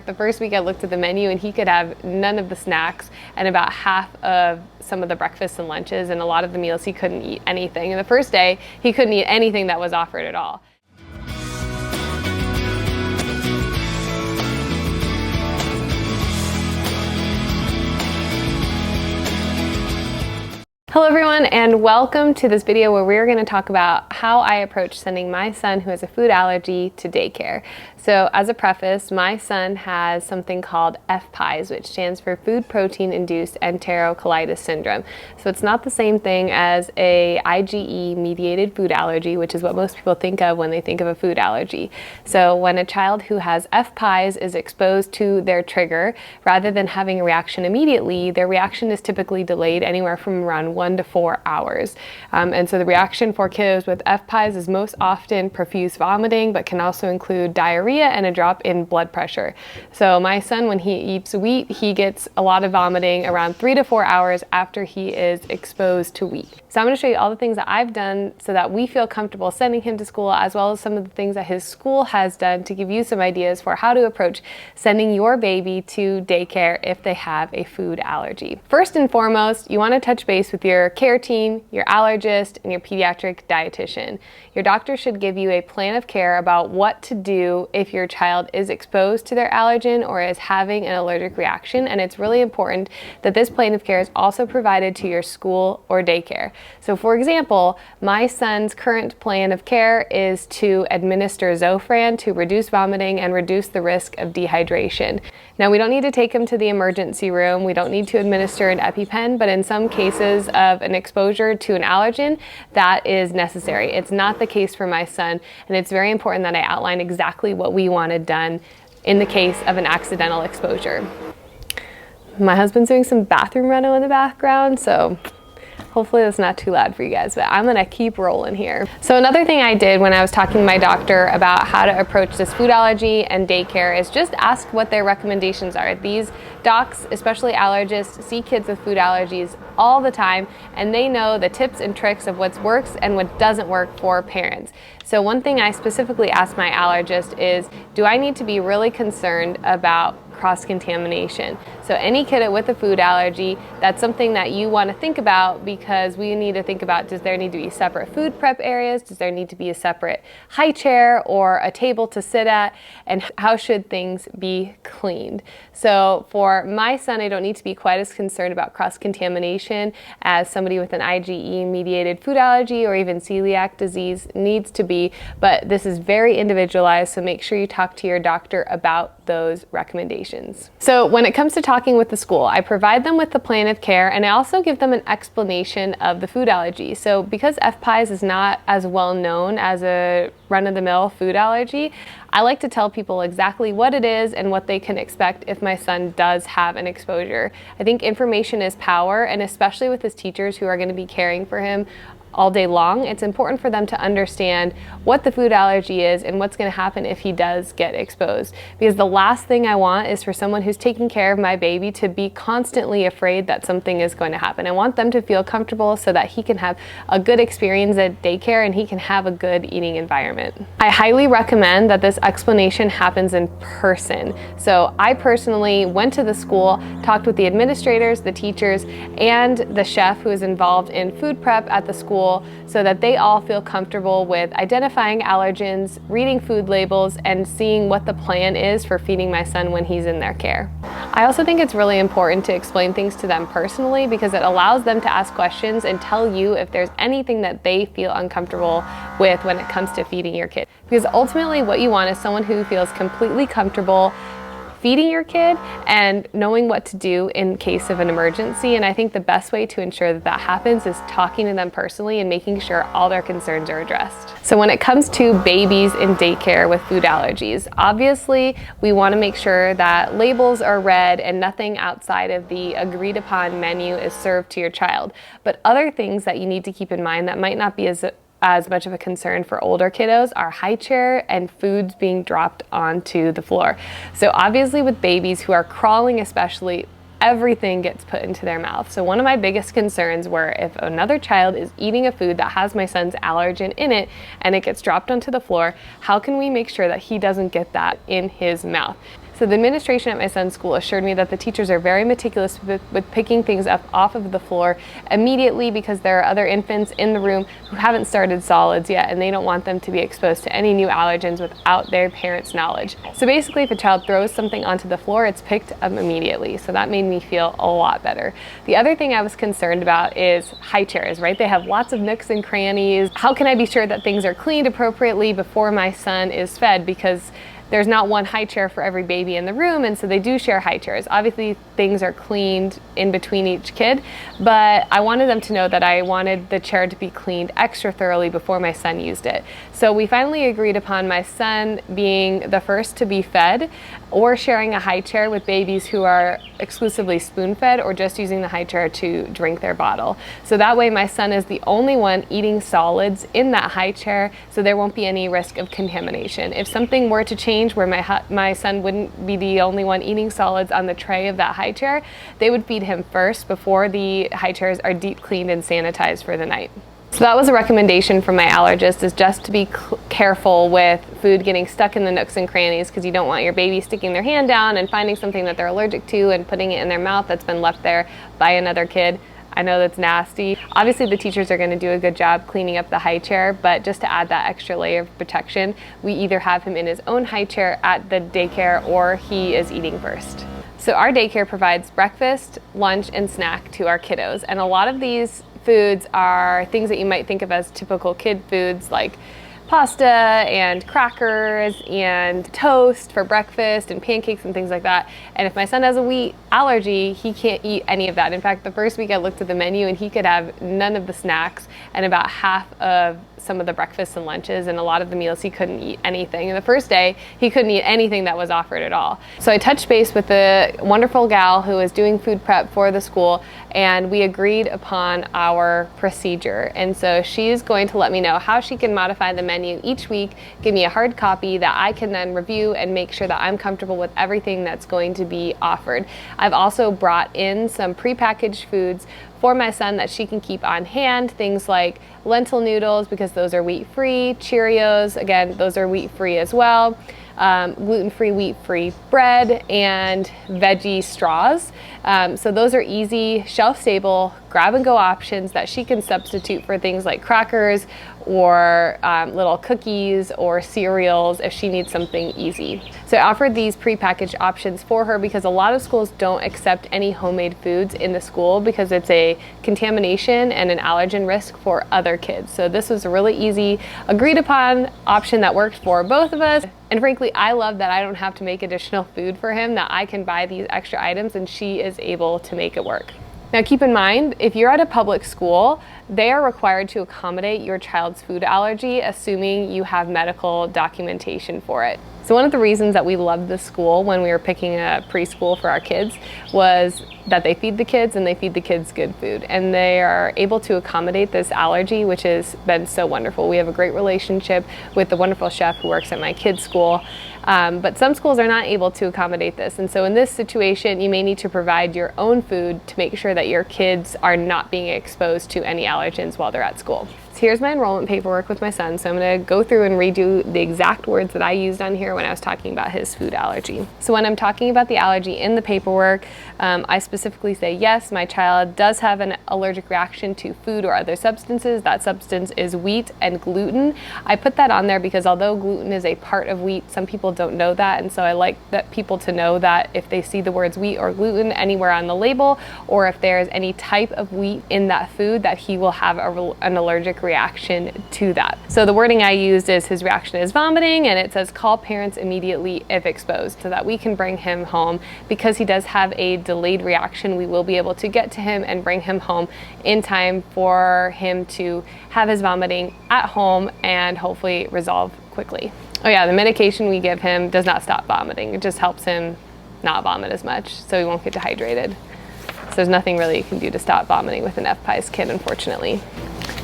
The first week I looked at the menu and he could have none of the snacks and about half of some of the breakfasts and lunches, and a lot of the meals he couldn't eat anything. And the first day he couldn't eat anything that was offered at all. Hello everyone, and welcome to this video where we're going to talk about how I approach sending my son who has a food allergy to daycare. So as a preface, my son has something called FPIES, which stands for Food Protein Induced Enterocolitis Syndrome. So it's not the same thing as a IgE mediated food allergy, which is what most people think of when they think of a food allergy. So when a child who has FPIES is exposed to their trigger, rather than having a reaction immediately, their reaction is typically delayed anywhere from around 1 to 4 hours. And so the reaction for kiddos with FPIES is most often profuse vomiting, but can also include diarrhea and a drop in blood pressure. So my son, when he eats wheat, he gets a lot of vomiting around 3 to 4 hours after he is exposed to wheat. So I'm going to show you all the things that I've done so that we feel comfortable sending him to school, as well as some of the things that his school has done to give you some ideas for how to approach sending your baby to daycare if they have a food allergy. First and foremost, you want to touch base with your care team, your allergist, and your pediatric dietitian. Your doctor should give you a plan of care about what to do if your child is exposed to their allergen or is having an allergic reaction, and it's really important that this plan of care is also provided to your school or daycare. So for example, my son's current plan of care is to administer Zofran to reduce vomiting and reduce the risk of dehydration. Now, we don't need to take him to the emergency room, we don't need to administer an EpiPen, but in some cases of an exposure to an allergen, that is necessary. It's not the case for my son, and it's very important that I outline exactly what we wanted done in the case of an accidental exposure. My husband's doing some bathroom reno in the background, so hopefully that's not too loud for you guys, but I'm gonna keep rolling here. So another thing I did when I was talking to my doctor about how to approach this food allergy and daycare is just ask what their recommendations are. These docs, especially allergists, see kids with food allergies all the time, and they know the tips and tricks of what works and what doesn't work for parents. So one thing I specifically asked my allergist is, do I need to be really concerned about cross-contamination? So any kid with a food allergy, that's something that you want to think about, because we need to think about, does there need to be separate food prep areas? Does there need to be a separate high chair or a table to sit at? And how should things be cleaned? So for my son, I don't need to be quite as concerned about cross-contamination as somebody with an IgE-mediated food allergy or even celiac disease needs to be, but this is very individualized, so make sure you talk to your doctor about those recommendations. So when it comes to talking with the school, I provide them with the plan of care, and I also give them an explanation of the food allergy. So because FPIES is not as well known as a run-of-the-mill food allergy, I like to tell people exactly what it is and what they can expect if my son does have an exposure. I think information is power, and especially with his teachers who are going to be caring for him all day long, it's important for them to understand what the food allergy is and what's going to happen if he does get exposed. Because the last thing I want is for someone who's taking care of my baby to be constantly afraid that something is going to happen. I want them to feel comfortable so that he can have a good experience at daycare and he can have a good eating environment. I highly recommend that this explanation happens in person. So I personally went to the school, talked with the administrators, the teachers, and the chef who is involved in food prep at the school, so that they all feel comfortable with identifying allergens, reading food labels, and seeing what the plan is for feeding my son when he's in their care. I also think it's really important to explain things to them personally, because it allows them to ask questions and tell you if there's anything that they feel uncomfortable with when it comes to feeding your kid. Because ultimately what you want is someone who feels completely comfortable feeding your kid and knowing what to do in case of an emergency. And I think the best way to ensure that that happens is talking to them personally and making sure all their concerns are addressed. So when it comes to babies in daycare with food allergies, obviously we want to make sure that labels are read and nothing outside of the agreed upon menu is served to your child. But other things that you need to keep in mind that might not be as much of a concern for older kiddos are high chair and foods being dropped onto the floor. So obviously with babies who are crawling especially, everything gets put into their mouth. So one of my biggest concerns were if another child is eating a food that has my son's allergen in it and it gets dropped onto the floor, how can we make sure that he doesn't get that in his mouth? So the administration at my son's school assured me that the teachers are very meticulous with picking things up off of the floor immediately, because there are other infants in the room who haven't started solids yet, and they don't want them to be exposed to any new allergens without their parents' knowledge. So basically, if a child throws something onto the floor, it's picked up immediately. So that made me feel a lot better. The other thing I was concerned about is high chairs, right? They have lots of nooks and crannies. How can I be sure that things are cleaned appropriately before my son is fed? Because there's not one high chair for every baby in the room, and so they do share high chairs. Obviously, things are cleaned in between each kid, but I wanted them to know that I wanted the chair to be cleaned extra thoroughly before my son used it. So we finally agreed upon my son being the first to be fed, or sharing a high chair with babies who are exclusively spoon-fed or just using the high chair to drink their bottle. So that way my son is the only one eating solids in that high chair, so there won't be any risk of contamination. If something were to change where my son wouldn't be the only one eating solids on the tray of that high chair, they would feed him first before the high chairs are deep cleaned and sanitized for the night. So that was a recommendation from my allergist, is just to be careful with food getting stuck in the nooks and crannies, because you don't want your baby sticking their hand down and finding something that they're allergic to and putting it in their mouth that's been left there by another kid. I know that's nasty. Obviously the teachers are going to do a good job cleaning up the high chair, but just to add that extra layer of protection, we either have him in his own high chair at the daycare, or he is eating first. So our daycare provides breakfast, lunch, and snack to our kiddos, and a lot of these foods are things that you might think of as typical kid foods, like pasta and crackers and toast for breakfast and pancakes and things like that. And if my son has a wheat allergy, he can't eat any of that. In fact, the first week I looked at the menu and he could have none of the snacks and about half of some of the breakfasts and lunches, and a lot of the meals he couldn't eat anything. And the first day he couldn't eat anything that was offered at all. So I touched base with the wonderful gal who is doing food prep for the school, and we agreed upon our procedure. And so she's going to let me know how she can modify the menu each week, give me a hard copy that I can then review and make sure that I'm comfortable with everything that's going to be offered. I've also brought in some prepackaged foods for my son that she can keep on hand, things like lentil noodles, because those are wheat-free, Cheerios, again, those are wheat-free as well, gluten-free, wheat-free bread, and veggie straws. So those are easy, shelf-stable, grab-and-go options that she can substitute for things like crackers or little cookies or cereals if she needs something easy. So I offered these prepackaged options for her because a lot of schools don't accept any homemade foods in the school because it's a contamination and an allergen risk for other kids. So this was a really easy, agreed upon option that worked for both of us. And frankly, I love that I don't have to make additional food for him, that I can buy these extra items and she is able to make it work. Now keep in mind, if you're at a public school, they are required to accommodate your child's food allergy, assuming you have medical documentation for it. So one of the reasons that we loved this school when we were picking a preschool for our kids was that they feed the kids and they feed the kids good food. And they are able to accommodate this allergy, which has been so wonderful. We have a great relationship with the wonderful chef who works at my kids' school. But some schools are not able to accommodate this. And so in this situation, you may need to provide your own food to make sure that your kids are not being exposed to any allergens while they're at school. So here's my enrollment paperwork with my son. So I'm going to go through and redo the exact words that I used on here when I was talking about his food allergy. So when I'm talking about the allergy in the paperwork, I specifically say, yes, my child does have an allergic reaction to food or other substances. That substance is wheat and gluten. I put that on there because although gluten is a part of wheat, some people don't know that. And so I like that people to know that if they see the words wheat or gluten anywhere on the label, or if there's any type of wheat in that food, that he will have an allergic reaction to that. So the wording I used is his reaction is vomiting, and it says call parents immediately if exposed, so that we can bring him home. Because he does have a delayed reaction, we will be able to get to him and bring him home in time for him to have his vomiting at home and hopefully resolve quickly. Oh yeah, the medication we give him does not stop vomiting. It just helps him not vomit as much so he won't get dehydrated. So there's nothing really you can do to stop vomiting with an FPIES kid, unfortunately.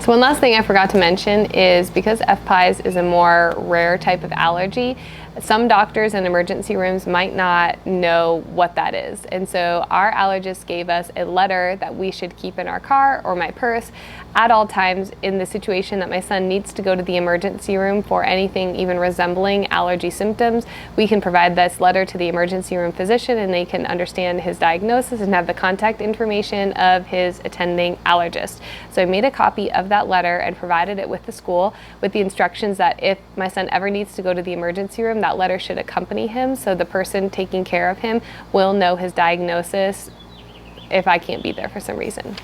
So one last thing I forgot to mention is because FPIES is a more rare type of allergy, Some doctors in emergency rooms might not know what that is. And so our allergist gave us a letter that we should keep in our car or my purse at all times in the situation that my son needs to go to the emergency room for anything even resembling allergy symptoms. We can provide this letter to the emergency room physician and they can understand his diagnosis and have the contact information of his attending allergist. So I made a copy of that letter and provided it with the school with the instructions that if my son ever needs to go to the emergency room, that letter should accompany him so the person taking care of him will know his diagnosis if I can't be there for some reason.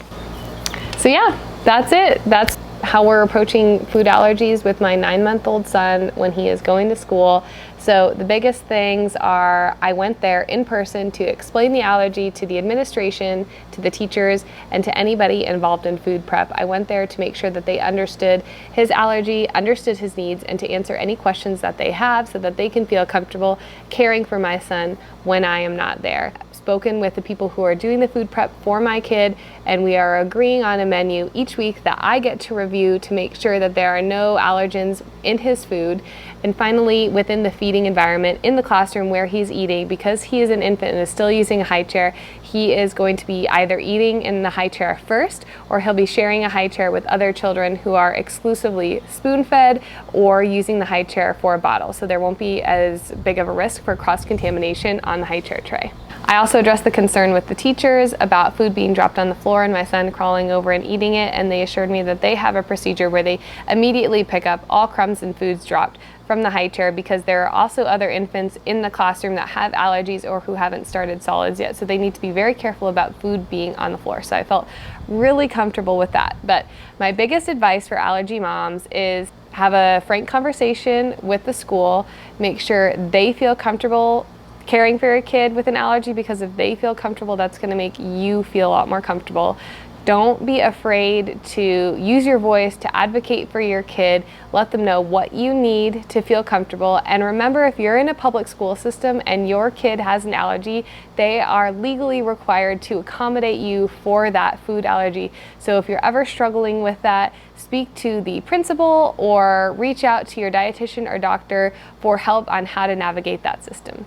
So yeah, that's it. That's how we're approaching food allergies with my 9-month-old son when he is going to school. So the biggest things are I went there in person to explain the allergy to the administration, to the teachers, and to anybody involved in food prep. I went there to make sure that they understood his allergy, understood his needs, and to answer any questions that they have so that they can feel comfortable caring for my son when I am not there. Spoken with the people who are doing the food prep for my kid, and we are agreeing on a menu each week that I get to review to make sure that there are no allergens in his food. And finally, within the feeding environment in the classroom where he's eating, because he is an infant and is still using a high chair, he is going to be either eating in the high chair first, or he'll be sharing a high chair with other children who are exclusively spoon-fed or using the high chair for a bottle. So there won't be as big of a risk for cross-contamination on the high chair tray. I also addressed the concern with the teachers about food being dropped on the floor and my son crawling over and eating it, and they assured me that they have a procedure where they immediately pick up all crumbs and foods dropped from the high chair, because there are also other infants in the classroom that have allergies or who haven't started solids yet. So they need to be very careful about food being on the floor. So I felt really comfortable with that. But my biggest advice for allergy moms is have a frank conversation with the school, make sure they feel comfortable caring for your kid with an allergy, because if they feel comfortable, that's going to make you feel a lot more comfortable. Don't be afraid to use your voice to advocate for your kid. Let them know what you need to feel comfortable. And remember, if you're in a public school system and your kid has an allergy, they are legally required to accommodate you for that food allergy. So if you're ever struggling with that, speak to the principal or reach out to your dietitian or doctor for help on how to navigate that system.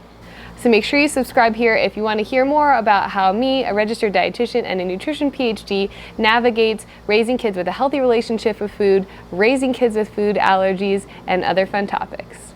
So make sure you subscribe here if you want to hear more about how me, a registered dietitian and a nutrition PhD, navigates raising kids with a healthy relationship with food, raising kids with food allergies, and other fun topics.